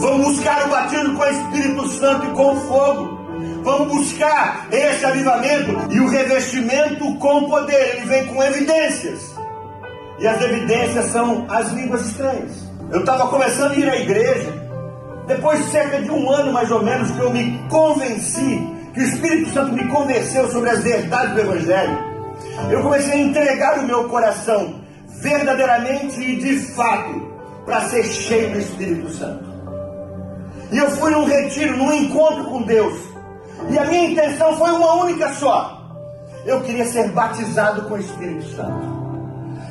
Vamos buscar o batismo com o Espírito Santo e com fogo. Vamos buscar esse avivamento e o revestimento com poder. Ele vem com evidências. E as evidências são as línguas estranhas. Eu estava começando a ir à igreja. Depois de cerca de um ano mais ou menos que eu me convenci, que o Espírito Santo me convenceu sobre as verdades do Evangelho, eu comecei a entregar o meu coração verdadeiramente e de fato para ser cheio do Espírito Santo. E eu fui num retiro, num encontro com Deus, e a minha intenção foi uma única só: eu queria ser batizado com o Espírito Santo.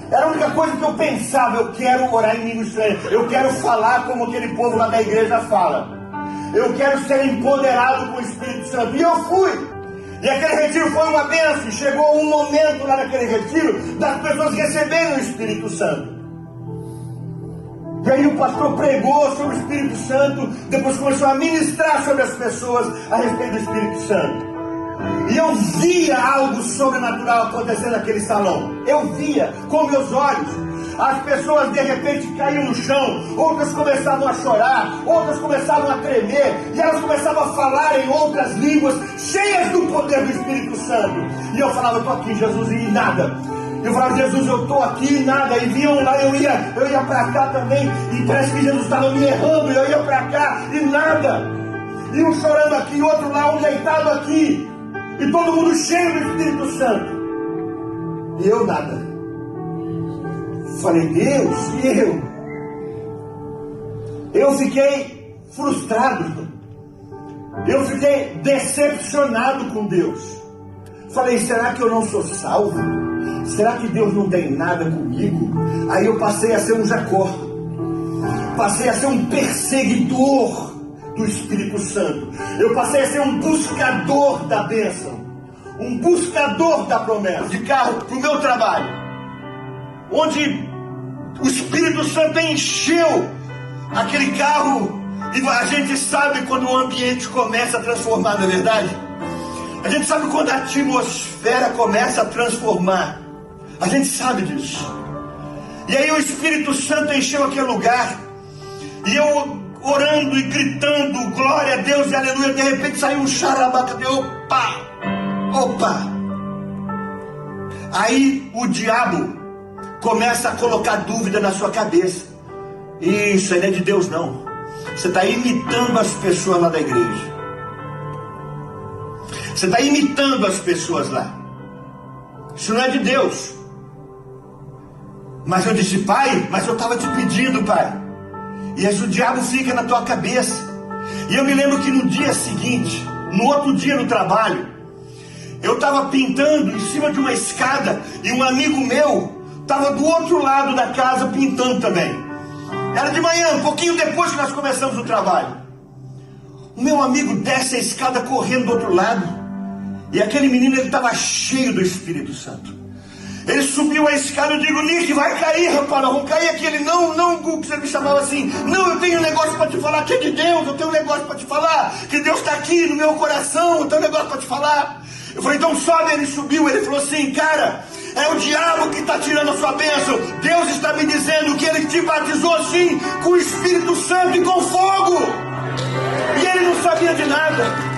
Era a única coisa que eu pensava. Eu quero orar em língua estranha, eu quero falar como aquele povo lá da igreja fala, eu quero ser empoderado com o Espírito Santo. E eu fui. E aquele retiro foi uma bênção. Chegou um momento lá naquele retiro das pessoas receberem o Espírito Santo. E aí o pastor pregou sobre o Espírito Santo. Depois começou a ministrar sobre as pessoas a respeito do Espírito Santo. E eu via algo sobrenatural acontecendo naquele salão. Eu via com meus olhos. As pessoas de repente caíam no chão, outras começavam a chorar, outras começavam a tremer, e elas começavam a falar em outras línguas, cheias do poder do Espírito Santo. E eu falava: eu estou aqui, Jesus, e nada. Eu falava: Jesus, eu estou aqui, e nada. E vinham lá, eu ia para cá também, e parece que Jesus estava me errando, e eu ia para cá, e nada. E um chorando aqui, outro lá, um deitado aqui, e todo mundo cheio do Espírito Santo. E eu nada. Falei: Deus, e eu fiquei frustrado, eu fiquei decepcionado com Deus. Falei: será que eu não sou salvo? Será que Deus não tem nada comigo? Aí eu passei a ser um Jacó, passei a ser um perseguidor do Espírito Santo. Eu passei a ser um buscador da bênção, um buscador da promessa. De carro para o meu trabalho, onde o Espírito Santo encheu aquele carro. E a gente sabe quando o ambiente começa a transformar, não é verdade? A gente sabe quando a atmosfera começa a transformar. A gente sabe disso. E aí o Espírito Santo encheu aquele lugar. E eu orando e gritando glória a Deus e aleluia. De repente saiu um xarabaca. Opa. Aí o diabo começa a colocar dúvida na sua cabeça. Isso aí não é de Deus, não. Você está imitando as pessoas lá da igreja. Você está imitando as pessoas lá. Isso não é de Deus. Mas eu disse: pai, mas eu estava te pedindo, pai. E aí o diabo fica na tua cabeça. E eu me lembro que no dia seguinte, no outro dia no trabalho, eu estava pintando em cima de uma escada, e um amigo meu estava do outro lado da casa pintando também. Era de manhã, um pouquinho depois que nós começamos o trabalho. O meu amigo desce a escada correndo do outro lado. E aquele menino, ele estava cheio do Espírito Santo. Ele subiu a escada. Eu digo: Nick, vai cair, rapaz, nós vamos cair aqui. Ele: não, Gugu, você me chamava assim. Não, eu tenho um negócio para te falar que é de Deus. Eu tenho um negócio para te falar, que Deus está aqui no meu coração. Eu tenho um negócio para te falar. Eu falei: então sobe. Ele subiu. Ele falou assim: cara, é o diabo que está tirando a sua bênção. Deus está me dizendo que ele te batizou assim, com o Espírito Santo e com fogo. E ele não sabia de nada.